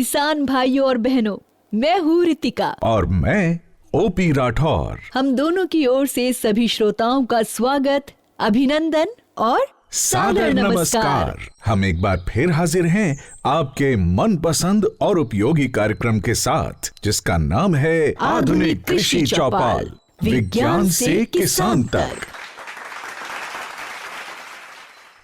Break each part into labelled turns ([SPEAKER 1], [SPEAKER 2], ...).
[SPEAKER 1] किसान भाइयों और बहनों, मैं हूँ रितिका
[SPEAKER 2] और मैं ओपी राठौर।
[SPEAKER 1] हम दोनों की ओर से सभी श्रोताओं का स्वागत, अभिनंदन और सादर नमस्कार।
[SPEAKER 2] हम एक बार फिर हाजिर हैं आपके मनपसंद और उपयोगी कार्यक्रम के साथ, जिसका नाम है आधुनिक कृषि चौपाल, विज्ञान से किसान तक।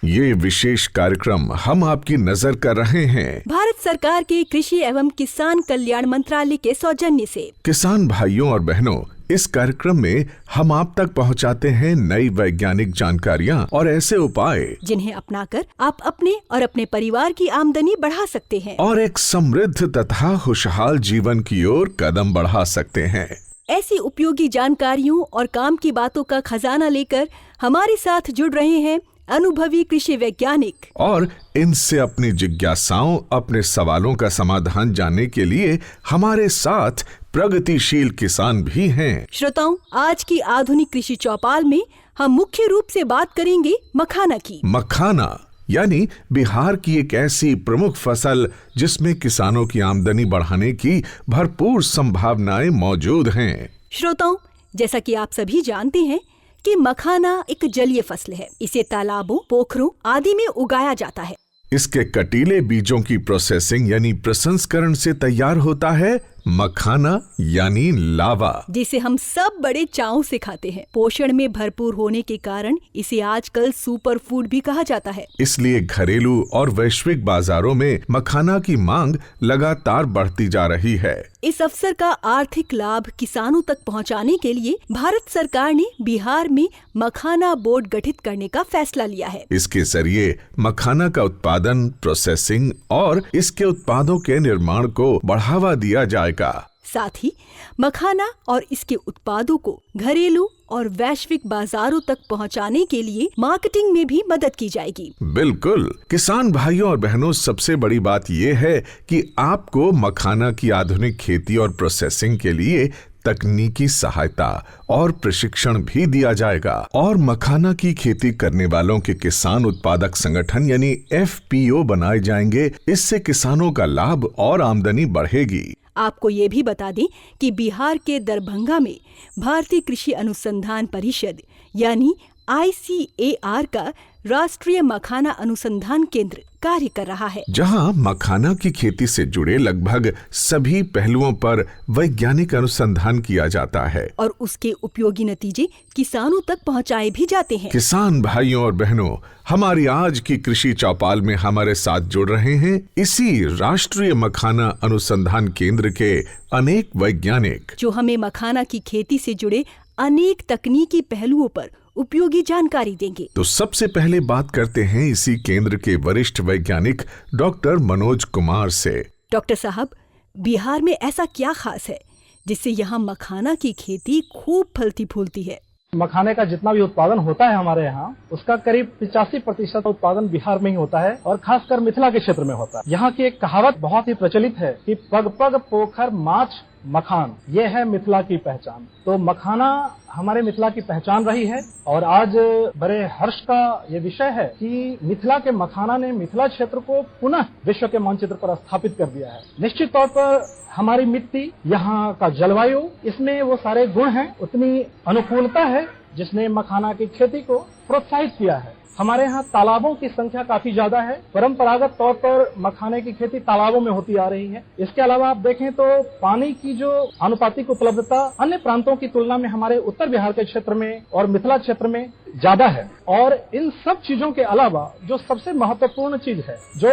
[SPEAKER 2] ये विशेष कार्यक्रम हम आपकी नजर कर रहे हैं
[SPEAKER 3] भारत सरकार के कृषि एवं किसान कल्याण मंत्रालय के सौजन्य से।
[SPEAKER 2] किसान भाइयों और बहनों, इस कार्यक्रम में हम आप तक पहुंचाते हैं नई वैज्ञानिक जानकारियां और ऐसे उपाय
[SPEAKER 3] जिन्हें अपनाकर आप अपने और अपने परिवार की आमदनी बढ़ा सकते हैं
[SPEAKER 2] और एक समृद्ध तथा खुशहाल जीवन की ओर कदम बढ़ा सकते हैं।
[SPEAKER 3] ऐसी उपयोगी जानकारियों और काम की बातों का खजाना लेकर हमारे साथ जुड़ रहे हैं अनुभवी कृषि वैज्ञानिक,
[SPEAKER 2] और इनसे अपनी जिज्ञासाओं, अपने सवालों का समाधान जानने के लिए हमारे साथ प्रगतिशील किसान भी हैं।
[SPEAKER 3] श्रोताओं, आज की आधुनिक कृषि चौपाल में हम मुख्य रूप से बात करेंगे मखाना की।
[SPEAKER 2] मखाना यानी बिहार की एक ऐसी प्रमुख फसल जिसमें किसानों की आमदनी बढ़ाने की भरपूर संभावनाएं मौजूद हैं।
[SPEAKER 3] श्रोताओं, जैसा कि आप सभी जानते हैं कि मखाना एक जलीय फसल है। इसे तालाबों, पोखरों आदि में उगाया जाता है।
[SPEAKER 2] इसके कटीले बीजों की प्रोसेसिंग यानी प्रसंस्करण से तैयार होता है मखाना यानी लावा,
[SPEAKER 3] जिसे हम सब बड़े चाव से खाते हैं। पोषण में भरपूर होने के कारण इसे आजकल सुपर फूड भी कहा जाता है।
[SPEAKER 2] इसलिए घरेलू और वैश्विक बाजारों में मखाना की मांग लगातार बढ़ती जा रही है।
[SPEAKER 3] इस अवसर का आर्थिक लाभ किसानों तक पहुंचाने के लिए भारत सरकार ने बिहार में मखाना बोर्ड गठित करने का फैसला लिया है।
[SPEAKER 2] इसके जरिए मखाना का उत्पादन, प्रोसेसिंग और इसके उत्पादों के निर्माण को बढ़ावा दिया जाएगा।
[SPEAKER 3] साथ ही मखाना और इसके उत्पादों को घरेलू और वैश्विक बाजारों तक पहुंचाने के लिए मार्केटिंग में भी मदद की जाएगी।
[SPEAKER 2] बिल्कुल। किसान भाइयों और बहनों, सबसे बड़ी बात ये है कि आपको मखाना की आधुनिक खेती और प्रोसेसिंग के लिए तकनीकी सहायता और प्रशिक्षण भी दिया जाएगा, और मखाना की खेती करने वालों के किसान उत्पादक संगठन यानी FPO बनाए जाएंगे। इससे किसानों का लाभ और आमदनी बढ़ेगी।
[SPEAKER 3] आपको ये भी बता दें कि बिहार के दरभंगा में भारतीय कृषि अनुसंधान परिषद यानी ICAR का राष्ट्रीय मखाना अनुसंधान केंद्र कार्य कर रहा है,
[SPEAKER 2] जहां मखाना की खेती से जुड़े लगभग सभी पहलुओं पर वैज्ञानिक अनुसंधान किया जाता है
[SPEAKER 3] और उसके उपयोगी नतीजे किसानों तक पहुंचाए भी जाते हैं।
[SPEAKER 2] किसान भाइयों और बहनों, हमारी आज की कृषि चौपाल में हमारे साथ जुड़ रहे हैं इसी राष्ट्रीय मखाना अनुसंधान केंद्र के अनेक वैज्ञानिक,
[SPEAKER 3] जो हमें मखाना की खेती से जुड़े अनेक तकनीकी पहलुओं पर उपयोगी जानकारी देंगे।
[SPEAKER 2] तो सबसे पहले बात करते हैं इसी केंद्र के वरिष्ठ वैज्ञानिक डॉक्टर मनोज कुमार से।
[SPEAKER 3] डॉक्टर साहब, बिहार में ऐसा क्या खास है जिससे यहाँ मखाना की खेती खूब फलती फूलती है?
[SPEAKER 4] मखाने का जितना भी उत्पादन होता है हमारे यहाँ, उसका करीब 85% उत्पादन बिहार में ही होता है और खासकर मिथिला के क्षेत्र में होता है। यहाँ की एक कहावत बहुत ही प्रचलित है कि पग पग पोखर माछ मखान, ये है मिथिला की पहचान। तो मखाना हमारे मिथिला की पहचान रही है और आज बड़े हर्ष का ये विषय है कि मिथिला के मखाना ने मिथिला क्षेत्र को पुनः विश्व के मानचित्र पर स्थापित कर दिया है। निश्चित तौर पर हमारी मिट्टी, यहाँ का जलवायु, इसमें वो सारे गुण हैं, उतनी अनुकूलता है जिसने मखाना की खेती को प्रोत्साहित किया है। हमारे यहाँ तालाबों की संख्या काफी ज्यादा है। परंपरागत तौर पर मखाने की खेती तालाबों में होती आ रही है। इसके अलावा आप देखें तो पानी की जो आनुपातिक उपलब्धता अन्य प्रांतों की तुलना में हमारे उत्तर बिहार के क्षेत्र में और मिथिला क्षेत्र में ज्यादा है। और इन सब चीजों के अलावा जो सबसे महत्वपूर्ण चीज है जो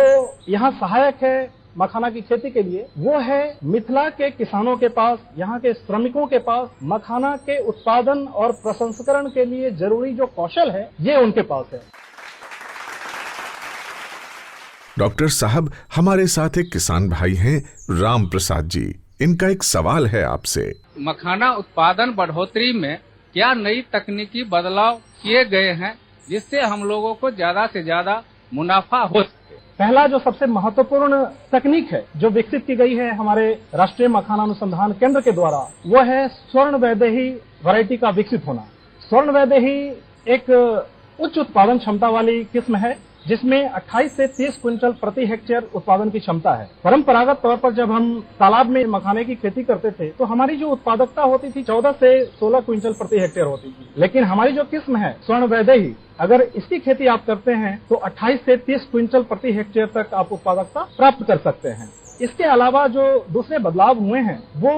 [SPEAKER 4] यहाँ सहायक है मखाना की खेती के लिए, वो है मिथिला के किसानों के पास, यहाँ के श्रमिकों के पास मखाना के उत्पादन और प्रसंस्करण के लिए जरूरी जो कौशल है, ये उनके पास है।
[SPEAKER 2] डॉक्टर साहब, हमारे साथ एक किसान भाई हैं राम प्रसाद जी। इनका एक सवाल है आपसे।
[SPEAKER 5] मखाना उत्पादन बढ़ोतरी में क्या नई तकनीकी बदलाव किए गए हैं जिससे हम लोगों को ज्यादा से ज्यादा मुनाफा हो सके?
[SPEAKER 4] पहला जो सबसे महत्वपूर्ण तकनीक है जो विकसित की गई है हमारे राष्ट्रीय मखाना अनुसंधान केंद्र के द्वारा, वो है स्वर्ण वैदेही वैरायटी का विकसित होना। स्वर्ण वैदेही एक उच्च उत्पादन क्षमता वाली किस्म है जिसमें 28 से 30 क्विंटल प्रति हेक्टेयर उत्पादन की क्षमता है। परंपरागत तौर पर जब हम तालाब में मखाने की खेती करते थे तो हमारी जो उत्पादकता होती थी 14 से 16 क्विंटल प्रति हेक्टेयर होती थी, लेकिन हमारी जो किस्म है स्वर्ण वैदेही, अगर इसकी खेती आप करते हैं तो 28 से 30 क्विंटल प्रति हेक्टेयर तक आप उत्पादकता प्राप्त कर सकते हैं। इसके अलावा जो दूसरे बदलाव हुए हैं वो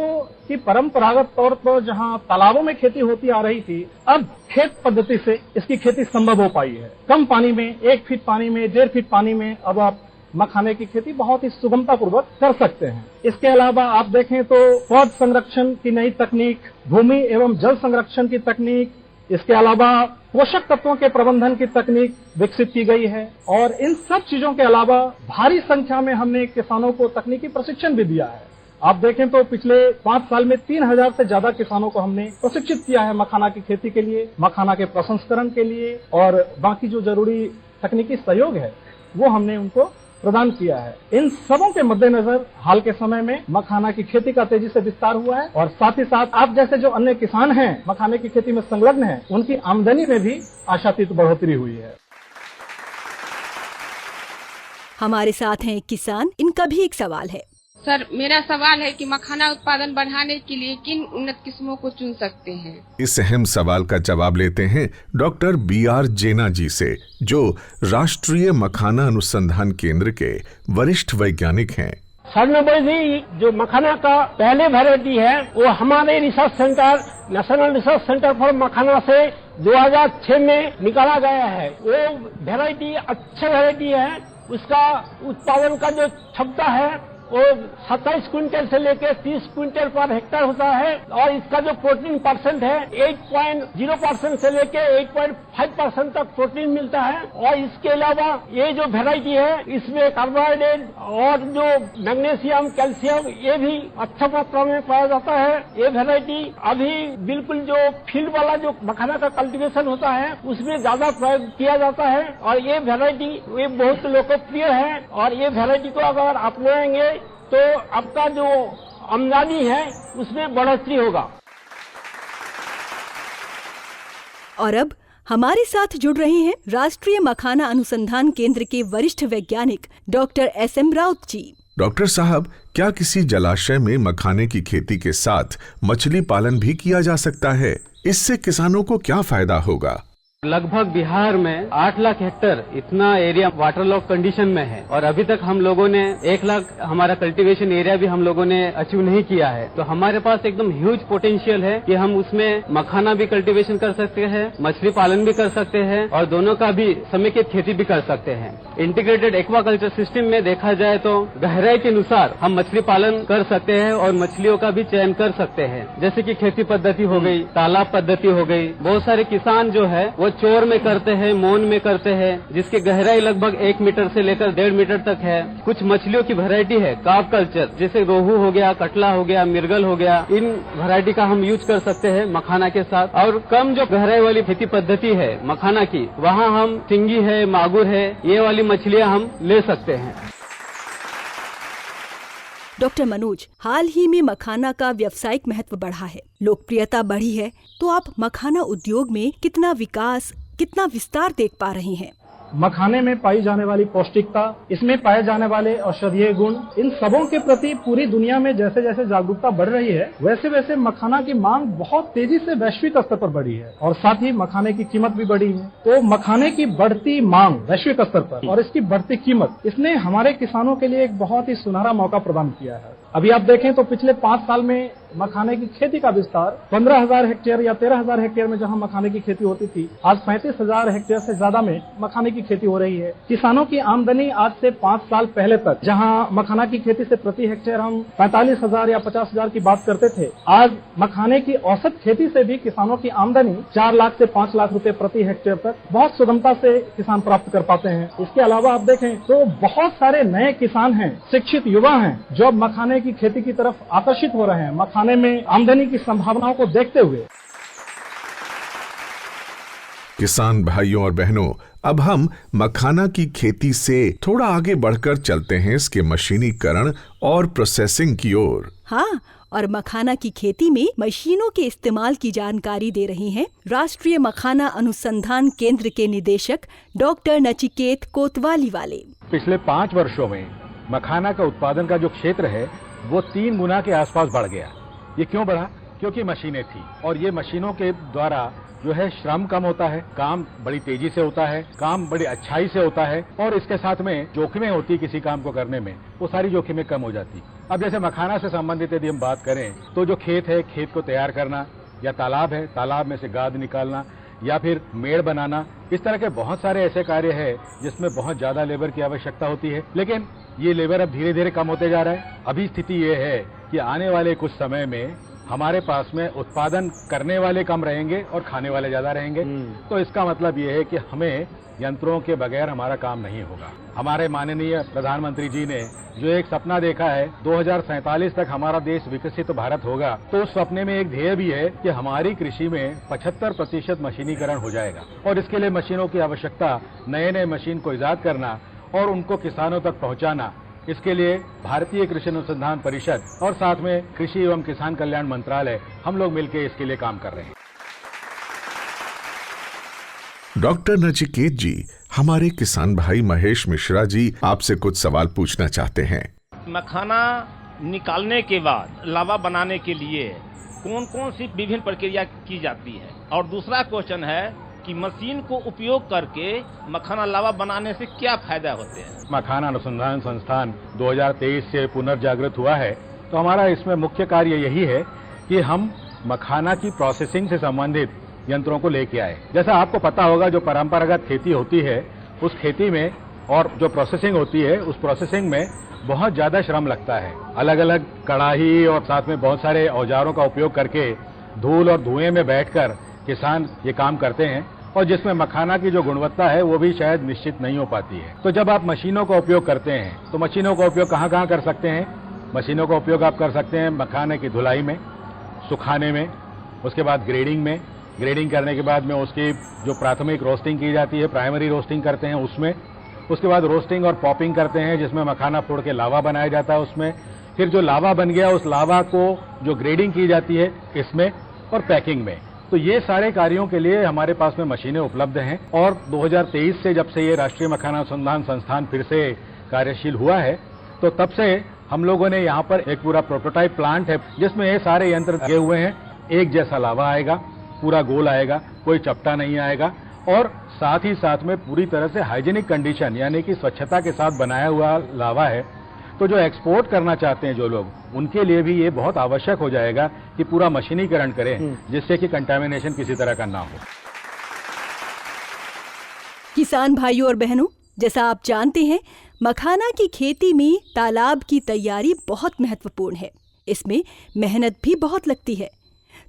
[SPEAKER 4] कि परंपरागत तौर पर जहां तालाबों में खेती होती आ रही थी, अब खेत पद्धति से इसकी खेती संभव हो पाई है। कम पानी में, 1 फीट पानी में, 1.5 फीट पानी में अब आप मखाने की खेती बहुत ही सुगमता पूर्वक कर सकते हैं। इसके अलावा आप देखें तो पौध संरक्षण की नई तकनीक, भूमि एवं जल संरक्षण की तकनीक, इसके अलावा पोषक तत्वों के प्रबंधन की तकनीक विकसित की गई है और इन सब चीजों के अलावा भारी संख्या में हमने किसानों को तकनीकी प्रशिक्षण भी दिया है। आप देखें तो पिछले 5 साल में 3000 से ज्यादा किसानों को हमने प्रशिक्षित किया है मखाना की खेती के लिए, मखाना के प्रसंस्करण के लिए और बाकी जो जरूरी तकनीकी सहयोग है वो हमने उनको प्रदान किया है। इन सबों के मद्देनजर हाल के समय में मखाना की खेती का तेजी से विस्तार हुआ है और साथ ही साथ आप जैसे जो अन्य किसान हैं मखाने की खेती में संलग्न हैं, उनकी आमदनी में भी आशातीत बढ़ोतरी हुई है।
[SPEAKER 3] हमारे साथ हैं एक किसान, इनका भी एक सवाल है।
[SPEAKER 6] सर, मेरा सवाल है कि मखाना उत्पादन बढ़ाने के लिए किन उन्नत किस्मों को चुन सकते हैं?
[SPEAKER 2] इस अहम सवाल का जवाब लेते हैं डॉक्टर BR जेना जी से, जो राष्ट्रीय मखाना अनुसंधान केंद्र के वरिष्ठ वैज्ञानिक हैं।
[SPEAKER 7] स्वर्णवैदेही जो मखाना का पहले वैरायटी है वो हमारे research centre, national research centre for makhana से 2006 में निकाला गया है। वो वैरायटी अच्छा वैरायटी है। उसका उत्पादन का जो क्षमता है वो 27 क्विंटल से लेकर 30 क्विंटल पर हेक्टेयर होता है और इसका जो प्रोटीन परसेंट है 8.0% से लेकर 8.5% तक प्रोटीन मिलता है। और इसके अलावा ये जो वैरायटी है इसमें कार्बोहाइड्रेट और जो मैग्नीशियम, कैल्शियम ये भी अच्छा मात्रा में पाया जाता है। ये वैरायटी अभी बिल्कुल जो फील्ड वाला जो मखाना का कल्टीवेशन होता है उसमें ज्यादा प्रयोग किया जाता है और ये वैरायटी ये बहुत लोकप्रिय है और ये वैरायटी को अगर अपनाएंगे तो आपका जो आमदनी है उसमें बढ़ोतरी होगा।
[SPEAKER 3] और अब हमारे साथ जुड़ रहे हैं राष्ट्रीय मखाना अनुसंधान केंद्र के वरिष्ठ वैज्ञानिक डॉक्टर SM राउत जी।
[SPEAKER 2] डॉक्टर साहब, क्या किसी जलाशय में मखाने की खेती के साथ मछली पालन भी किया जा सकता है? इससे किसानों को क्या फायदा होगा?
[SPEAKER 8] लगभग बिहार में 8 लाख हेक्टेयर इतना एरिया वाटर लॉक कंडीशन में है और अभी तक हम लोगों ने 1 लाख हमारा कल्टीवेशन एरिया भी हम लोगों ने अचीव नहीं किया है। तो हमारे पास एकदम ह्यूज पोटेंशियल है कि हम उसमें मखाना भी कल्टीवेशन कर सकते हैं, मछली पालन भी कर सकते हैं और दोनों का भी समेकित खेती भी कर सकते हैं। इंटीग्रेटेड एक्वाकल्चर सिस्टम में देखा जाए तो गहराई के अनुसार हम मछली पालन कर सकते हैं और मछलियों का भी चयन कर सकते हैं, जैसे कि खेती पद्धति हो गई, तालाब पद्धति हो गई। बहुत सारे किसान जो है वो चोर में करते हैं, मौन में करते हैं, जिसकी गहराई लगभग 1 मीटर से लेकर 1.5 मीटर तक है। कुछ मछलियों की वैरायटी है कार्प कल्चर, जैसे रोहू हो गया, कटला हो गया, मिर्गल हो गया। इन वैरायटी का हम यूज कर सकते हैं मखाना के साथ। और कम जो गहराई वाली खेती पद्धति है मखाना की, वहाँ हम सिंगी है, मागुर है, ये वाली मछलियाँ हम ले सकते हैं।
[SPEAKER 3] डॉक्टर मनोज, हाल ही में मखाना का व्यावसायिक महत्व बढ़ा है, लोकप्रियता बढ़ी है, तो आप मखाना उद्योग में कितना विकास, कितना विस्तार देख पा रहे हैं?
[SPEAKER 4] मखाने में पाई जाने वाली पौष्टिकता, इसमें पाए जाने वाले औषधीय गुण, इन सबों के प्रति पूरी दुनिया में जैसे जैसे जागरूकता बढ़ रही है वैसे वैसे मखाना की मांग बहुत तेजी से वैश्विक स्तर पर बढ़ी है और साथ ही मखाने की कीमत भी बढ़ी है। तो मखाने की बढ़ती मांग वैश्विक स्तर पर और इसकी बढ़ती कीमत, इसने हमारे किसानों के लिए एक बहुत ही सुनहरा मौका प्रदान किया है। अभी आप देखें तो पिछले 5 साल में मखाने की खेती का विस्तार 15,000 हेक्टेयर या 13,000 हेक्टेयर में जहां मखाने की खेती होती थी, आज 35,000 हेक्टेयर से ज्यादा में मखाने की खेती हो रही है। किसानों की आमदनी आज से 5 साल पहले तक जहां मखाना की खेती से प्रति हेक्टेयर हम 45,000 या 50,000 की बात करते थे, आज मखाने की औसत खेती से भी किसानों की आमदनी 4 लाख से 5 लाख रुपए प्रति हेक्टेयर तक बहुत सुगमता से किसान प्राप्त कर पाते हैं। इसके अलावा आप देखें तो बहुत सारे नए किसान हैं, शिक्षित युवा हैं, जो मखाने की खेती की तरफ आकर्षित हो रहे हैं मखाने में आमदनी की संभावनाओं को देखते हुए।
[SPEAKER 2] किसान भाइयों और बहनों, अब हम मखाना की खेती से थोड़ा आगे बढ़कर चलते हैं इसके मशीनीकरण और प्रोसेसिंग की ओर।
[SPEAKER 3] हाँ, और मखाना की खेती में मशीनों के इस्तेमाल की जानकारी दे रही हैं राष्ट्रीय मखाना अनुसंधान केंद्र के निदेशक डॉक्टर नचिकेत कोतवाली वाले।
[SPEAKER 4] पिछले 5 वर्षों में मखाना का उत्पादन का जो क्षेत्र है वो 3 गुना के आसपास बढ़ गया। ये क्यों बढ़ा? क्योंकि मशीनें थी और ये मशीनों के द्वारा जो है श्रम कम होता है, काम बड़ी तेजी से होता है, काम बड़ी अच्छाई से होता है और इसके साथ में जोखिमें होती है किसी काम को करने में, वो सारी जोखिमें कम हो जाती। अब जैसे मखाना से संबंधित यदि हम बात करें तो जो खेत है, खेत को तैयार करना, या तालाब है, तालाब में से गाद निकालना, या फिर मेड़ बनाना, इस तरह के बहुत सारे ऐसे कार्य है जिसमें बहुत ज्यादा लेबर की आवश्यकता होती है। लेकिन ये लेबर अब धीरे धीरे कम होते जा रहा है। अभी स्थिति ये है कि आने वाले कुछ समय में हमारे पास में उत्पादन करने वाले कम रहेंगे और खाने वाले ज्यादा रहेंगे। तो इसका मतलब ये है कि हमें यंत्रों के बगैर हमारा काम नहीं होगा। हमारे माननीय प्रधानमंत्री जी ने जो एक सपना देखा है 2047 तक हमारा देश विकसित भारत होगा, तो उस सपने में एक ध्येय भी है कि हमारी कृषि में 75% मशीनीकरण हो जाएगा और इसके लिए मशीनों की आवश्यकता, नए नए मशीन को इजाद करना और उनको किसानों तक पहुंचाना, इसके लिए भारतीय कृषि अनुसंधान परिषद और साथ में कृषि एवं किसान कल्याण मंत्रालय हम लोग मिलकर इसके लिए काम कर रहे हैं।
[SPEAKER 2] डॉक्टर नचिकेत जी, हमारे किसान भाई महेश मिश्रा जी आपसे कुछ सवाल पूछना चाहते हैं।
[SPEAKER 9] मखाना निकालने के बाद लावा बनाने के लिए कौन कौन सी विभिन्न प्रक्रिया की जाती है, और दूसरा क्वेश्चन है कि मशीन को उपयोग करके मखाना लावा बनाने से क्या फायदा होते हैं?
[SPEAKER 4] मखाना अनुसंधान संस्थान 2023 से पुनर्जागृत हुआ है, तो हमारा इसमें मुख्य कार्य यही है कि हम मखाना की प्रोसेसिंग से संबंधित यंत्रों को लेके आए। जैसा आपको पता होगा, जो परंपरागत खेती होती है उस खेती में और जो प्रोसेसिंग होती है उस प्रोसेसिंग में बहुत ज्यादा श्रम लगता है। अलग अलग कड़ाही और साथ में बहुत सारे औजारों का उपयोग करके धूल और धुएं में बैठकर किसान ये काम करते हैं और जिसमें मखाना की जो गुणवत्ता है वो भी शायद निश्चित नहीं हो पाती है। तो जब आप मशीनों का उपयोग करते हैं तो मशीनों का उपयोग कहाँ कहाँ कर सकते हैं? मशीनों का उपयोग आप कर सकते हैं मखाने की धुलाई में, सुखाने में, उसके बाद ग्रेडिंग में, ग्रेडिंग करने के बाद में उसकी जो प्राथमिक रोस्टिंग की जाती है, प्राइमरी रोस्टिंग करते हैं उसमें, उसके बाद रोस्टिंग और पॉपिंग करते हैं जिसमें मखाना फोड़ के लावा बनाया जाता है उसमें, फिर जो लावा बन गया उस लावा को जो ग्रेडिंग की जाती है इसमें, और पैकिंग में। तो ये सारे कार्यों के लिए हमारे पास में मशीनें उपलब्ध हैं और 2023 से जब से ये राष्ट्रीय मखाना अनुसंधान संस्थान फिर से कार्यशील हुआ है तो तब से हम लोगों ने यहाँ पर एक पूरा प्रोटोटाइप प्लांट है जिसमें ये सारे यंत्र लगे हुए हैं। एक जैसा लावा आएगा, पूरा गोल आएगा, कोई चपटा नहीं आएगा और साथ ही साथ में पूरी तरह से हाइजीनिक कंडीशन यानी कि स्वच्छता के साथ बनाया हुआ लावा है। तो जो एक्सपोर्ट करना चाहते हैं जो लोग, उनके लिए भी ये बहुत आवश्यक हो जाएगा कि पूरा मशीनीकरण करें जिससे कि कंटामिनेशन किसी तरह का ना हो।
[SPEAKER 3] किसान भाइयों और बहनों, जैसा आप जानते हैं, मखाना की खेती में तालाब की तैयारी बहुत महत्वपूर्ण है। इसमें मेहनत भी बहुत लगती है।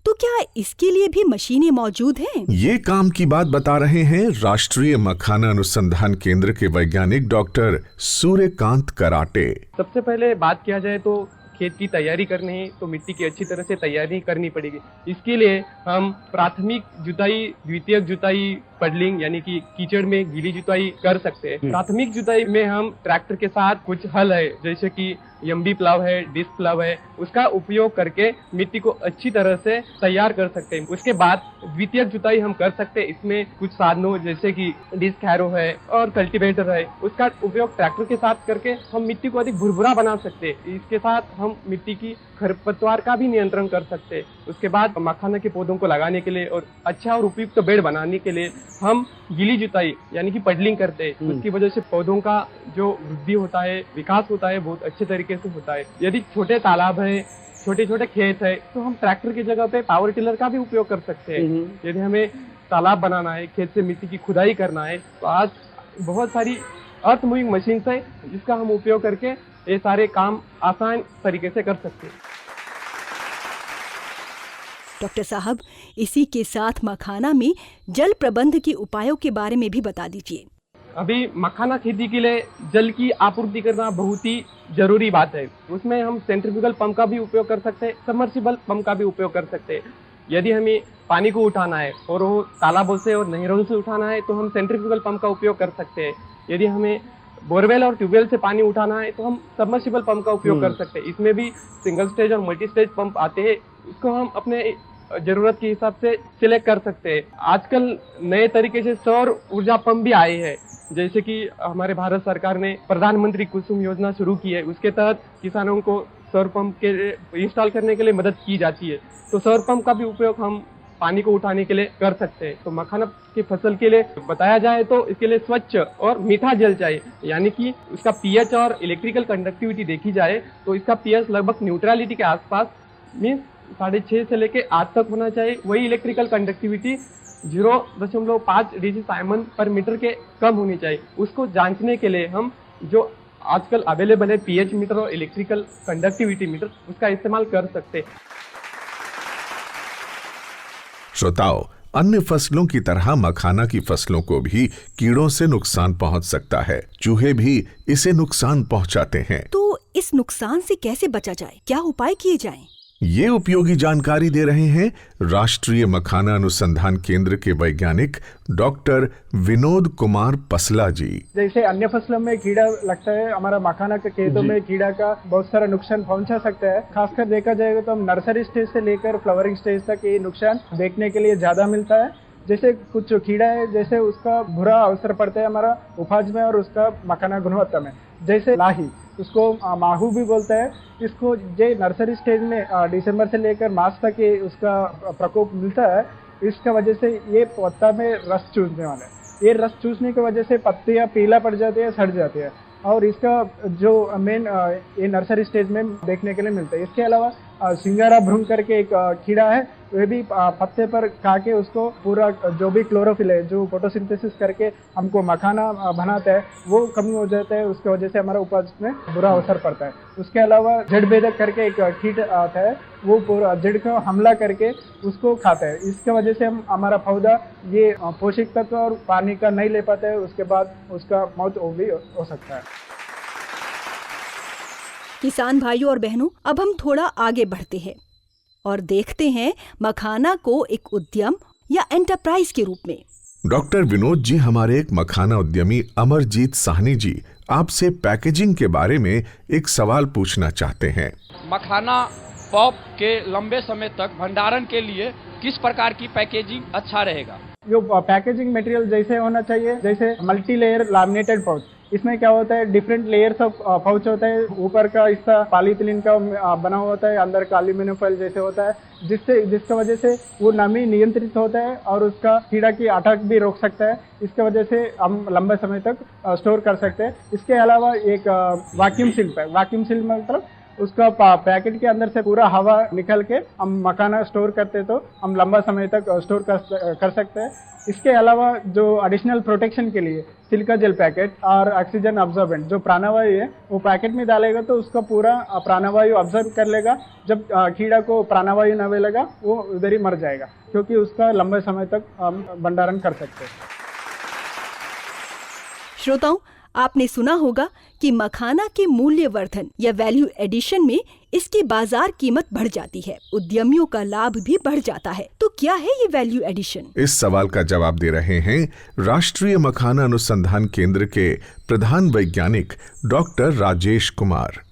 [SPEAKER 3] तो क्या इसके लिए भी मशीनें मौजूद हैं?
[SPEAKER 2] ये काम की बात बता रहे हैं राष्ट्रीय मखाना अनुसंधान केंद्र के वैज्ञानिक डॉक्टर सूर्यकांत कराटे।
[SPEAKER 10] सबसे पहले बात किया जाए तो खेत की तैयारी करनी है तो मिट्टी की अच्छी तरह से तैयारी करनी पड़ेगी। इसके लिए हम प्राथमिक जुताई, द्वितीयक जुताई, पडलिंग यानी कि कीचड़ में गीली जुताई कर सकते हैं। प्राथमिक जुताई में हम ट्रैक्टर के साथ कुछ हल है जैसे कि यम्बी प्लाव है, डिस्क प्लाव है, उसका उपयोग करके मिट्टी को अच्छी तरह से तैयार कर सकते हैं। उसके बाद द्वितीयक जुताई हम कर सकते हैं। इसमें कुछ साधनों जैसे कि डिस्क हैरो है और कल्टीवेटर है, उसका उपयोग ट्रैक्टर के साथ करके हम मिट्टी को अधिक भुरभुरा बना सकते हैं। इसके साथ हम मिट्टी की खरपतवार का भी नियंत्रण कर सकते हैं। उसके बाद मखाना के पौधों को लगाने के लिए और अच्छा और उपयुक्त बेड बनाने के लिए हम गीली जुताई यानी कि पडलिंग करते हैं। उसकी वजह से पौधों का जो वृद्धि होता है, विकास होता है, बहुत अच्छे तरीके से होता है। यदि छोटे तालाब है, छोटे छोटे खेत है तो हम ट्रैक्टर की जगह पे पावर टिलर का भी उपयोग कर सकते हैं। यदि हमें तालाब बनाना है, खेत से मिट्टी की खुदाई करना है तो आज बहुत सारी अर्थ मूविंग मशीन है जिसका हम उपयोग करके ये सारे काम आसान तरीके से कर सकते हैं।
[SPEAKER 3] डॉक्टर साहब, इसी के साथ मखाना में जल प्रबंध के उपायों के बारे में भी बता दीजिए।
[SPEAKER 10] अभी मखाना खेती के लिए जल की आपूर्ति करना बहुत ही जरूरी बात है। उसमें हम सेंट्रीफ्यूगल पंप का भी उपयोग कर सकते हैं, सबमर्सिबल पंप का भी उपयोग कर सकते हैं। यदि हमें पानी को उठाना है और वो तालाबों से और नहरों से उठाना है तो हम सेंट्रीफ्यूगल पंप का उपयोग कर सकते हैं। यदि हमें बोरवेल और ट्यूबवेल से पानी उठाना है तो हम सबमर्सिबल पंप का उपयोग कर सकते हैं। इसमें भी सिंगल स्टेज और मल्टी स्टेज पंप आते हैं, इसको हम अपने जरूरत के हिसाब से सिलेक्ट कर सकते हैं। आजकल नए तरीके से सौर ऊर्जा पंप भी आए हैं, जैसे कि हमारे भारत सरकार ने प्रधानमंत्री कुसुम योजना शुरू की है, उसके तहत किसानों को सौर पंप के इंस्टॉल करने के लिए मदद की जाती है। तो सौर पंप का भी उपयोग हम पानी को उठाने के लिए कर सकते हैं। तो मखाना की फसल के लिए बताया जाए तो इसके लिए स्वच्छ और मीठा जल चाहिए, यानी कि उसका पीएच और इलेक्ट्रिकल कंडक्टिविटी देखी जाए तो इसका पीएच लगभग न्यूट्रलिटी के आसपास मीन्स 6.5 से लेके 8 तक होना चाहिए। वही इलेक्ट्रिकल कंडक्टिविटी 0.5 डिजी साइमन पर मीटर के कम होनी चाहिए। उसको जांचने के लिए हम जो आजकल अवेलेबल है पीएच मीटर और इलेक्ट्रिकल कंडक्टिविटी मीटर, उसका इस्तेमाल कर सकते हैं।
[SPEAKER 2] श्रोताओं, अन्य फसलों की तरह मखाना की फसलों को भी कीड़ों से नुकसान पहुंच सकता है। चूहे भी इसे नुकसान पहुंचाते हैं।
[SPEAKER 3] तो इस नुकसान से कैसे बचा जाए, क्या उपाय किए जाएं?
[SPEAKER 2] ये उपयोगी जानकारी दे रहे हैं राष्ट्रीय मखाना अनुसंधान केंद्र के वैज्ञानिक डॉक्टर विनोद कुमार पसला जी।
[SPEAKER 4] जैसे अन्य फसलों में कीड़ा लगता है, हमारा मखाना के खेतों में कीड़ा का बहुत सारा नुकसान पहुंचा सकता है। खासकर देखा जाएगा तो हम नर्सरी स्टेज से लेकर फ्लावरिंग स्टेज तक ये नुकसान देखने के लिए ज्यादा मिलता है। जैसे कुछ कीड़ा है, जैसे उसका बुरा असर पड़ता है हमारा उपज में और उसका मखाना गुणवत्ता में। जैसे लाही, उसको माहू भी बोलते हैं। इसको ये नर्सरी स्टेज में दिसंबर से लेकर मार्च तक ये उसका प्रकोप मिलता है। इसका वजह से ये पत्ता में रस चूसने वाला है। ये रस चूसने की वजह से पत्तियां पीला पड़ जाती है, सड़ जाती है, और इसका जो मेन ये नर्सरी स्टेज में देखने के लिए मिलता है। इसके अलावा सिंगारा भ्रूण करके एक कीड़ा है, वे भी पत्ते पर खा के उसको पूरा जो भी क्लोरोफिल है, जो फोटोसिंथेसिस करके हमको मखाना बनाता है, वो कम हो जाता है। उसकी वजह से हमारा उपज में बुरा असर पड़ता है। उसके अलावा जड़ बेधक करके एक कीट आता है, वो पूरा जड़ को हमला करके उसको खाता है। इसके वजह से हमारा पौधा ये पोषक तत्व और पानी का नहीं ले पाता है, उसके बाद उसका मौत भी हो सकता है।
[SPEAKER 3] किसान भाइयों और बहनों, अब हम थोड़ा आगे बढ़ते हैं और देखते हैं मखाना को एक उद्यम या एंटरप्राइज के रूप में।
[SPEAKER 2] डॉक्टर विनोद जी हमारे एक मखाना उद्यमी अमरजीत साहनी जी आपसे पैकेजिंग के बारे में एक सवाल पूछना चाहते हैं।
[SPEAKER 11] मखाना पॉप के लंबे समय तक भंडारण के लिए किस प्रकार की पैकेजिंग अच्छा रहेगा?
[SPEAKER 4] जो पैकेजिंग मटेरियल जैसे होना चाहिए, जैसे मल्टी लेयर लैमिनेटेड पाउच। इसमें क्या होता है, डिफरेंट लेयर्स ऑफ पाउच होता है। ऊपर का हिस्सा पॉलीथिलीन का बना हुआ होता है, अंदर का एल्यूमिनियम फॉइल जैसे होता है, जिसका वजह से वो नमी नियंत्रित होता है और उसका कीड़ा की अटैक भी रोक सकता है। इसके वजह से हम लंबे समय तक स्टोर कर सकते हैं। इसके अलावा एक वैक्यूम सील है। वैक्यूम सील मतलब उसका पैकेट के अंदर से पूरा हवा निकल के हम मखाना स्टोर करते तो हम लंबा समय तक स्टोर कर सकते हैं। इसके अलावा जो एडिशनल प्रोटेक्शन के लिए सिलिका जेल पैकेट और ऑक्सीजन अब्जॉर्बेंट जो प्राणवायु है वो पैकेट में डालेगा तो उसका पूरा प्राणवायु ऑब्जर्व कर लेगा। जब कीड़ा को प्राणवायु न मिलेगा वो उधर ही मर जाएगा, क्योंकि उसका लंबे समय तक हम भंडारण कर सकते हैं।
[SPEAKER 3] श्रोताओं, आपने सुना होगा कि मखाना के मूल्यवर्धन या वैल्यू एडिशन में इसकी बाजार कीमत बढ़ जाती है, उद्यमियों का लाभ भी बढ़ जाता है। तो क्या है ये वैल्यू एडिशन?
[SPEAKER 2] इस सवाल का जवाब दे रहे हैं राष्ट्रीय मखाना अनुसंधान केंद्र के प्रधान वैज्ञानिक डॉक्टर राजेश कुमार।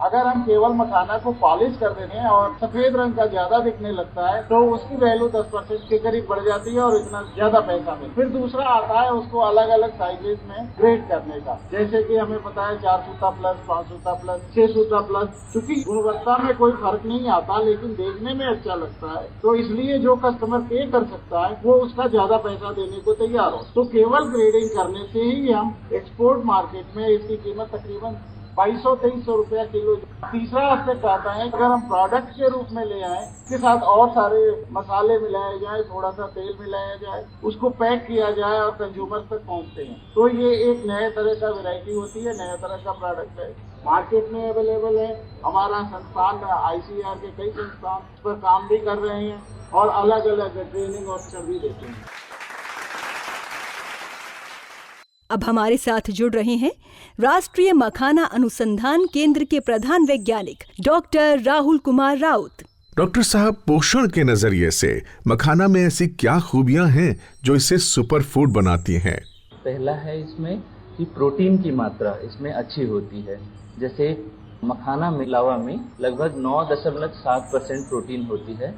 [SPEAKER 12] अगर हम केवल मखाना को पॉलिश कर देते हैं और सफेद रंग का ज्यादा दिखने लगता है तो उसकी वैल्यू 10% के करीब बढ़ जाती है और इतना ज्यादा पैसा मिलता है। फिर दूसरा आता है उसको अलग अलग साइजेस में ग्रेड करने का, जैसे कि हमें पता है 4 सूता प्लस, 5 सूता प्लस, 6 सूता प्लस। चूंकि गुणवत्ता में कोई फर्क नहीं आता लेकिन देखने में अच्छा लगता है, तो इसलिए जो कस्टमर पे कर सकता है वो उसका ज्यादा पैसा देने को तैयार हो। तो केवल ग्रेडिंग करने से ही हम एक्सपोर्ट मार्केट में इसकी कीमत तकरीबन 2200-2300 रुपया किलो। तीसरा एस्पेक्ट आता है, अगर हम प्रोडक्ट के रूप में ले आए, के साथ और सारे मसाले मिलाए जाए, थोड़ा सा तेल मिलाया जाए, उसको पैक किया जाए और कंज्यूमर तक पहुंचते हैं, तो ये एक नए तरह का वैरायटी होती है, नया तरह का प्रोडक्ट है, मार्केट में अवेलेबल है। हमारा संस्थान ICAR के कई संस्थान इस पर काम भी कर रहे हैं और अलग अलग ट्रेनिंग और भी देते हैं।
[SPEAKER 3] अब हमारे साथ जुड़ रहे हैं राष्ट्रीय मखाना अनुसंधान केंद्र के प्रधान वैज्ञानिक डॉक्टर राहुल कुमार राउत।
[SPEAKER 2] डॉक्टर साहब, पोषण के नजरिए से मखाना में ऐसी क्या खूबियां हैं जो इसे सुपर फूड बनाती हैं?
[SPEAKER 13] पहला है इसमें कि प्रोटीन की मात्रा इसमें अच्छी होती है। जैसे मखाना मिलावा में लगभग 9.7% प्रोटीन होती है,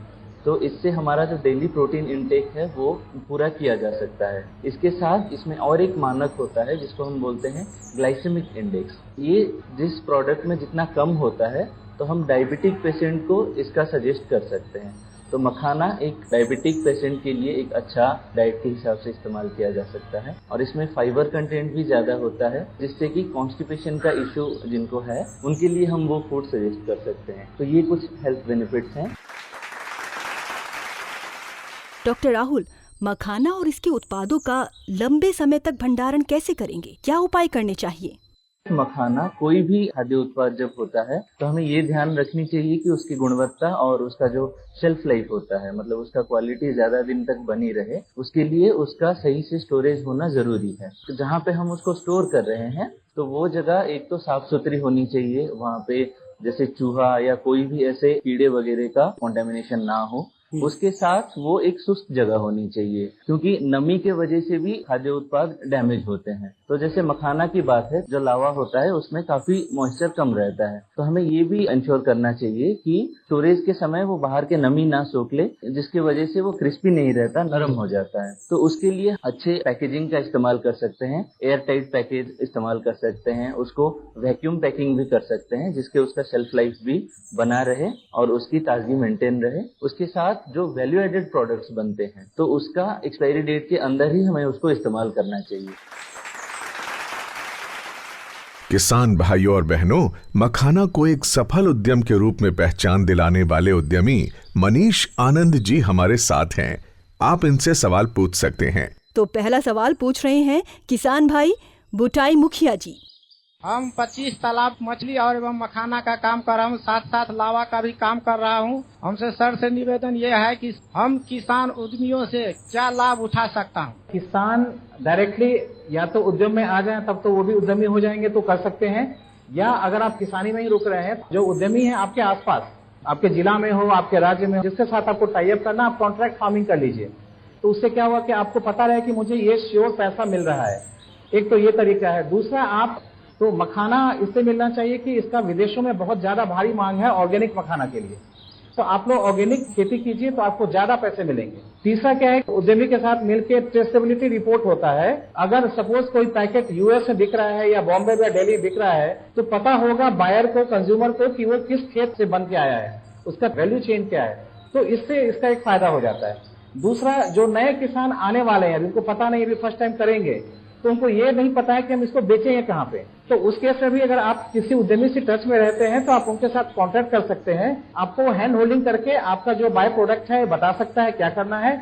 [SPEAKER 13] तो इससे हमारा जो डेली प्रोटीन इनटेक है वो पूरा किया जा सकता है। इसके साथ इसमें और एक मानक होता है जिसको हम बोलते हैं ग्लाइसेमिक इंडेक्स। ये जिस प्रोडक्ट में जितना कम होता है तो हम डायबिटिक पेशेंट को इसका सजेस्ट कर सकते हैं। तो मखाना एक डायबिटिक पेशेंट के लिए एक अच्छा डाइट के हिसाब से इस्तेमाल किया जा सकता है और इसमें फाइबर कंटेंट भी ज़्यादा होता है, जिससे कि कॉन्स्टिपेशन का इशू जिनको है उनके लिए हम वो फूड सजेस्ट कर सकते हैं। तो ये कुछ हेल्थ बेनिफिट्स हैं।
[SPEAKER 3] डॉक्टर राहुल, मखाना और इसके उत्पादों का लंबे समय तक भंडारण कैसे करेंगे? क्या उपाय करने चाहिए?
[SPEAKER 13] मखाना कोई भी खाद्य उत्पाद जब होता है तो हमें ये ध्यान रखनी चाहिए कि उसकी गुणवत्ता और उसका जो शेल्फ लाइफ होता है, मतलब उसका क्वालिटी ज्यादा दिन तक बनी रहे, उसके लिए उसका सही से स्टोरेज होना जरूरी है। तो जहाँ पे हम उसको स्टोर कर रहे हैं तो वो जगह एक तो साफ सुथरी होनी चाहिए, वहाँ पे जैसे चूहा या कोई भी ऐसे कीड़े वगैरह का कॉन्टेमिनेशन ना हो। उसके साथ वो एक शुष्क जगह होनी चाहिए, क्योंकि नमी के वजह से भी खाद्य उत्पाद डैमेज होते हैं। तो जैसे मखाना की बात है, जो लावा होता है उसमें काफी मॉइस्चर कम रहता है, तो हमें ये भी इंश्योर करना चाहिए कि स्टोरेज के समय वो बाहर के नमी ना सोख ले, जिसकी वजह से वो क्रिस्पी नहीं रहता, नरम हो जाता है। तो उसके लिए अच्छे पैकेजिंग का इस्तेमाल कर सकते हैं, एयर टाइट पैकेज इस्तेमाल कर सकते हैं, उसको वैक्यूम पैकिंग भी कर सकते हैं जिसके उसका शेल्फ लाइफ भी बना रहे और उसकी ताजगी मेंटेन रहे। उसके साथ जो वैल्यू एडेड प्रोडक्ट्स बनते हैं तो उसका एक्सपायरी डेट के अंदर ही हमें उसको इस्तेमाल करना चाहिए।
[SPEAKER 2] किसान भाइयों और बहनों, मखाना को एक सफल उद्यम के रूप में पहचान दिलाने वाले उद्यमी मनीष आनंद जी हमारे साथ हैं। आप इनसे सवाल पूछ सकते हैं।
[SPEAKER 3] तो पहला सवाल पूछ रहे हैं किसान भाई बुटाई मुखिया जी।
[SPEAKER 14] हम 25 तालाब मछली और एवं मखाना का काम कर रहा हूँ, साथ साथ लावा का भी काम कर रहा हूँ। हमसे सर से निवेदन ये है कि हम किसान उद्यमियों से क्या लाभ उठा सकता हूँ?
[SPEAKER 4] किसान डायरेक्टली या तो उद्यम में आ जाएं तब तो वो भी उद्यमी हो जाएंगे तो कर सकते हैं, या अगर आप किसानी में ही रुक रहे हैं, जो उद्यमी है आपके आसपास, आपके जिला में हो, आपके राज्य में हो, जिसके साथ आपको टाई अप करना, आप कॉन्ट्रैक्ट फार्मिंग कर लीजिए। तो उससे क्या हुआ कि आपको पता रहे कि मुझे ये श्योर पैसा मिल रहा है। एक तो ये तरीका है। दूसरा, आप तो मखाना इससे मिलना चाहिए कि इसका विदेशों में बहुत ज्यादा भारी मांग है ऑर्गेनिक मखाना के लिए, तो आप लोग ऑर्गेनिक खेती कीजिए तो आपको ज्यादा पैसे मिलेंगे। तीसरा क्या है, उद्यमी के साथ मिलकर ट्रेसेबिलिटी रिपोर्ट होता है। अगर सपोज कोई पैकेट यूएस से बिक रहा है या बॉम्बे या दिल्ली बिक रहा है तो पता होगा बायर को, कंज्यूमर को, कि वो किस खेत से बन के आया है, उसका वैल्यू चेन क्या है। तो इससे इसका एक फायदा हो जाता है। दूसरा, जो नए किसान आने वाले हैं जिनको पता नहीं, अभी फर्स्ट टाइम करेंगे, तो उनको ये नहीं पता है कि हम इसको बेचेंगे कहाँ पे। तो उस केस में भी अगर आप किसी उद्यमी से टच में रहते हैं तो आप उनके साथ कांटेक्ट कर सकते हैं। आपको हैंड होल्डिंग करके आपका जो बाय प्रोडक्ट है बता सकता है क्या करना है।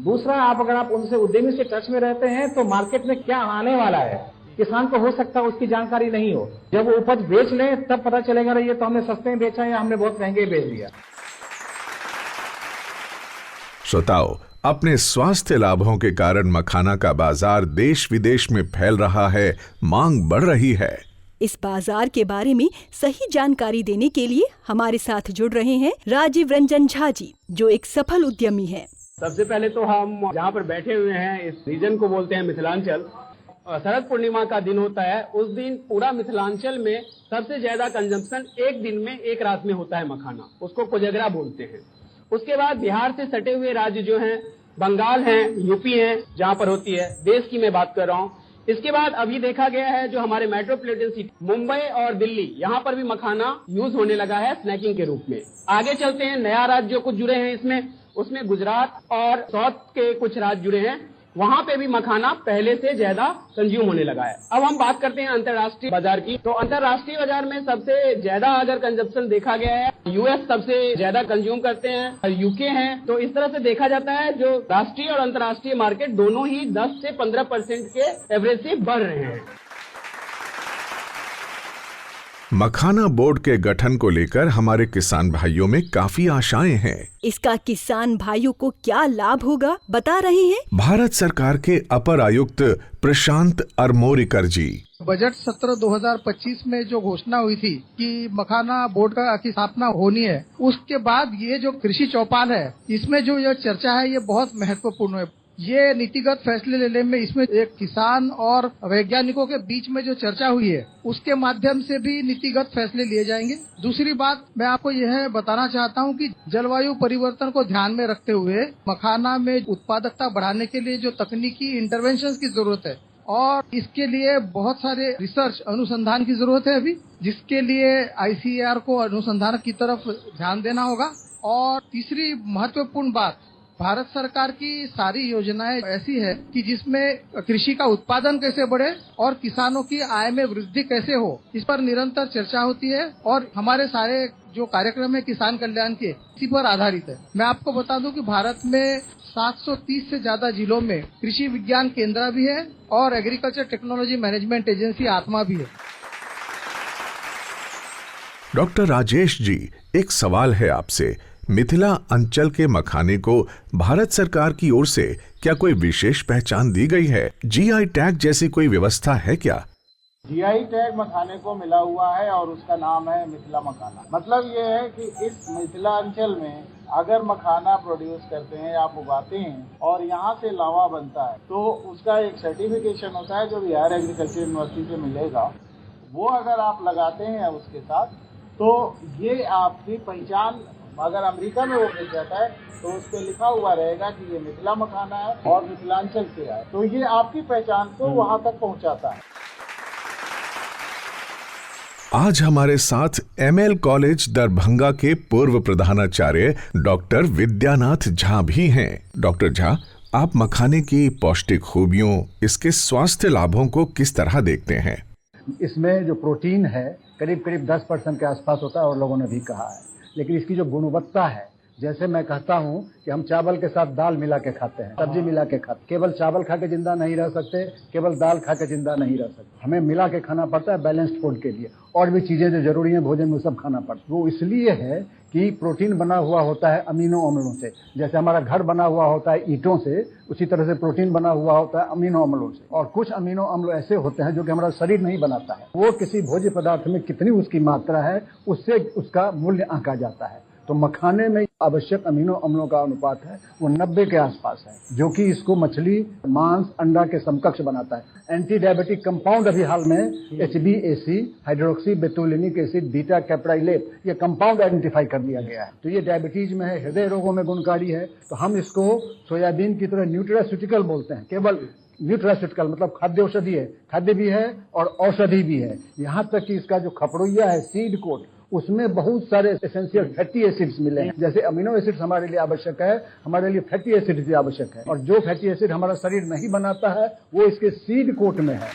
[SPEAKER 4] दूसरा, अगर आप उनसे उद्यमी से टच में रहते हैं तो मार्केट में क्या आने वाला है, किसान को हो सकता है उसकी जानकारी नहीं हो। जब वो उपज बेच लें तब पता चलेगा ये तो हमने सस्ते में बेचा या हमने बहुत महंगे बेच दिया।
[SPEAKER 2] श्रोताओ, अपने स्वास्थ्य लाभों के कारण मखाना का बाजार देश विदेश में फैल रहा है, मांग बढ़ रही है।
[SPEAKER 3] इस बाजार के बारे में सही जानकारी देने के लिए हमारे साथ जुड़ रहे हैं राजीव रंजन झा जी, जो एक सफल उद्यमी हैं।
[SPEAKER 8] सबसे पहले तो हम जहाँ पर बैठे हुए हैं इस रीजन को बोलते हैं मिथिलांचल। शरद पूर्णिमा का दिन होता है, उस दिन पूरा मिथिलांचल में सबसे ज्यादा कंजम्पशन एक दिन में, एक रात में होता है मखाना, उसको कोजगरा बोलते हैं। उसके बाद बिहार से सटे हुए राज्य जो हैं, बंगाल हैं, यूपी हैं, जहाँ पर होती है, देश की मैं बात कर रहा हूँ। इसके बाद अभी देखा गया है जो हमारे मेट्रोपॉलिटन सिटी मुंबई और दिल्ली, यहाँ पर भी मखाना यूज होने लगा है स्नैकिंग के रूप में। आगे चलते हैं, नया राज्य जो कुछ जुड़े हैं इसमें, उसमें गुजरात और साउथ के कुछ राज्य जुड़े हैं, वहाँ पे भी मखाना पहले से ज्यादा कंज्यूम होने लगा है। अब हम बात करते हैं अंतर्राष्ट्रीय बाजार की। तो अंतर्राष्ट्रीय बाजार में सबसे ज्यादा अगर कंजप्शन देखा गया है, यूएस सबसे ज्यादा कंज्यूम करते हैं, यूके हैं। तो इस तरह से देखा जाता है जो राष्ट्रीय और अंतर्राष्ट्रीय मार्केट दोनों ही 10 से 15% के एवरेज से बढ़ रहे हैं।
[SPEAKER 2] मखाना बोर्ड के गठन को लेकर हमारे किसान भाइयों में काफी आशाएं हैं।
[SPEAKER 3] इसका किसान भाइयों को क्या लाभ होगा, बता रहे हैं
[SPEAKER 2] भारत सरकार के अपर आयुक्त प्रशांत अरमोरिकर जी।
[SPEAKER 15] बजट सत्र 2025 में जो घोषणा हुई थी कि मखाना बोर्ड की स्थापना होनी है, उसके बाद ये जो कृषि चौपाल है, इसमें जो यह चर्चा है ये बहुत महत्वपूर्ण है। ये नीतिगत फैसले लेने में इसमें एक किसान और वैज्ञानिकों के बीच में जो चर्चा हुई है उसके माध्यम से भी नीतिगत फैसले लिए जाएंगे। दूसरी बात मैं आपको यह बताना चाहता हूं कि जलवायु परिवर्तन को ध्यान में रखते हुए मखाना में उत्पादकता बढ़ाने के लिए जो तकनीकी इंटरवेंशन की जरूरत है और इसके लिए बहुत सारे रिसर्च अनुसंधान की जरूरत है अभी, जिसके लिए ICAR को अनुसंधान की तरफ ध्यान देना होगा। और तीसरी महत्वपूर्ण बात, भारत सरकार की सारी योजनाएं ऐसी है कि जिसमें कृषि का उत्पादन कैसे बढ़े और किसानों की आय में वृद्धि कैसे हो, इस पर निरंतर चर्चा होती है और हमारे सारे जो कार्यक्रम है किसान कल्याण के इसी पर आधारित है। मैं आपको बता दूं कि भारत में 730 से ज्यादा जिलों में कृषि विज्ञान केंद्र भी है और एग्रीकल्चर टेक्नोलॉजी मैनेजमेंट एजेंसी आत्मा भी है।
[SPEAKER 2] डॉक्टर राजेश जी, एक सवाल है आपसे। मिथिला अंचल के मखाने को भारत सरकार की ओर से क्या कोई विशेष पहचान दी गई है? GI टैग जैसी कोई व्यवस्था है क्या?
[SPEAKER 12] GI टैग मखाने को मिला हुआ है और उसका नाम है मिथिला मखाना। मतलब ये है कि इस मिथिला अंचल में अगर मखाना प्रोड्यूस करते हैं, आप उगाते हैं और यहाँ से लावा बनता है तो उसका एक सर्टिफिकेशन होता है जो बिहार एग्रीकल्चर यूनिवर्सिटी से मिलेगा। वो अगर आप लगाते हैं उसके साथ तो ये आपकी पहचान, अगर अमेरिका में वो मिल जाता है तो उस पर लिखा हुआ रहेगा कि ये मिथिला मखाना है और मिथिलांचल से है, तो ये आपकी पहचान को वहां तक पहुंचाता है।
[SPEAKER 2] आज हमारे साथ ML कॉलेज दरभंगा के पूर्व प्रधानाचार्य डॉक्टर विद्यानाथ झा भी हैं। डॉक्टर झा, आप मखाने की पौष्टिक खूबियों, इसके स्वास्थ्य लाभों को किस तरह देखते हैं?
[SPEAKER 16] इसमें जो प्रोटीन है करीब 10% के आसपास होता है और लोगों ने भी कहा है, लेकिन इसकी जो गुणवत्ता है, जैसे मैं कहता हूँ कि हम चावल के साथ दाल मिला के खाते हैं, सब्जी मिला के खाते, केवल चावल खा के जिंदा नहीं रह सकते, केवल दाल खा के जिंदा नहीं रह सकते, हमें मिला के खाना पड़ता है बैलेंस्ड फूड के लिए। और भी चीजें जो जरूरी है भोजन में सब खाना पड़ता है। वो इसलिए है कि प्रोटीन बना हुआ होता है अमीनो अम्लों से। जैसे हमारा घर बना हुआ होता है ईंटों से, उसी तरह से प्रोटीन बना हुआ होता है अमीनो अम्लों से। और कुछ अमीनो अम्ल ऐसे होते हैं जो कि हमारा शरीर नहीं बनाता है, वो किसी भोज्य पदार्थ में कितनी उसकी मात्रा है उससे उसका मूल्य आंका जाता है। तो मखाने में आवश्यक अमीनो अम्लों का अनुपात है वो 90 के आसपास है, जो कि इसको मछली, मांस, अंडा के समकक्ष बनाता है। एंटी डायबिटिक कंपाउंड अभी हाल में HbAC, हाइड्रोक्सी बेतुलिनिक एसिड, बीटा कैप्राइलेट, ये कंपाउंड आइडेंटिफाई कर दिया गया है। तो ये डायबिटीज में है, हृदय रोगों में गुणकारी है। तो हम इसको सोयाबीन की तरह न्यूट्रास्यूटिकल बोलते हैं। केवल न्यूट्रास्यूटिकल मतलब खाद्य औषधि है, खाद्य भी है और औषधि भी है। यहाँ तक कि इसका जो खपड़ुइया है, सीड कोट, उसमें बहुत सारे एसेंशियल फैटी एसिड्स मिले हैं। जैसे अमीनो एसिड्स हमारे लिए आवश्यक है, हमारे लिए फैटी एसिड भी आवश्यक है। और जो फैटी एसिड हमारा शरीर नहीं बनाता है वो इसके सीड कोट में है।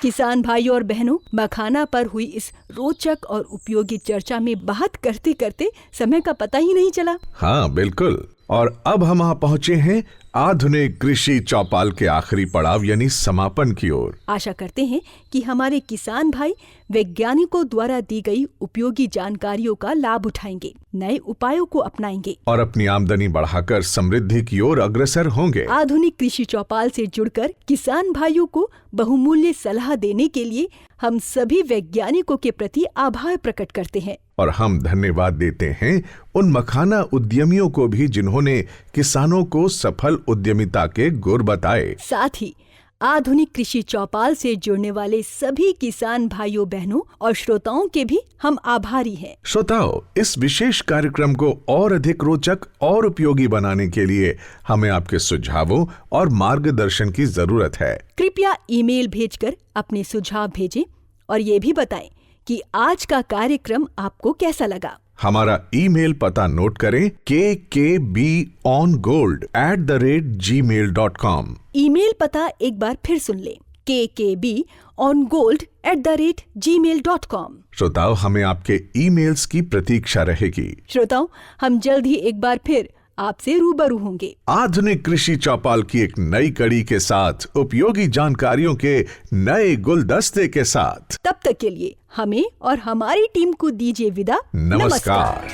[SPEAKER 3] किसान भाइयों और बहनों, मखाना पर हुई इस रोचक और उपयोगी चर्चा में बात करते करते समय का पता ही नहीं चला।
[SPEAKER 2] हाँ बिल्कुल। और अब हम आ पहुँचे हैं आधुनिक कृषि चौपाल के आखिरी पड़ाव यानी समापन की ओर।
[SPEAKER 3] आशा करते हैं कि हमारे किसान भाई वैज्ञानिकों द्वारा दी गई उपयोगी जानकारियों का लाभ उठाएंगे, नए उपायों को अपनाएंगे और
[SPEAKER 2] अपनी आमदनी बढ़ाकर समृद्धि की ओर अग्रसर होंगे।
[SPEAKER 3] आधुनिक कृषि चौपाल से जुड़कर किसान भाइयों को बहुमूल्य सलाह देने के लिए हम सभी वैज्ञानिकों के प्रति आभार प्रकट करते हैं।
[SPEAKER 2] और हम धन्यवाद देते हैं उन मखाना उद्यमियों को भी जिन्होंने किसानों को सफल उद्यमिता के गुर बताए।
[SPEAKER 3] साथ ही आधुनिक कृषि चौपाल से जुड़ने वाले सभी किसान भाइयों बहनों और श्रोताओं के भी हम आभारी हैं।
[SPEAKER 2] श्रोताओं, इस विशेष कार्यक्रम को और अधिक रोचक और उपयोगी बनाने के लिए हमें आपके सुझावों और मार्गदर्शन की जरूरत है।
[SPEAKER 3] कृपया ईमेल भेजकर अपने सुझाव भेजें और ये भी बताएं कि आज का कार्यक्रम आपको कैसा लगा।
[SPEAKER 2] हमारा ईमेल पता नोट करें, kkbongold@gmail.com।
[SPEAKER 3] ईमेल पता एक बार फिर सुन लें, kkbongold@gmail.com।
[SPEAKER 2] श्रोताओं, हमें आपके ईमेल्स की प्रतीक्षा रहेगी।
[SPEAKER 3] श्रोताओं, हम जल्द ही एक बार फिर आपसे रूबरू होंगे
[SPEAKER 2] आधुनिक कृषि चौपाल की एक नई कड़ी के साथ, उपयोगी जानकारियों के नए गुलदस्ते के साथ।
[SPEAKER 3] तब तक के लिए हमें और हमारी टीम को दीजिए विदा।
[SPEAKER 2] नमस्कार।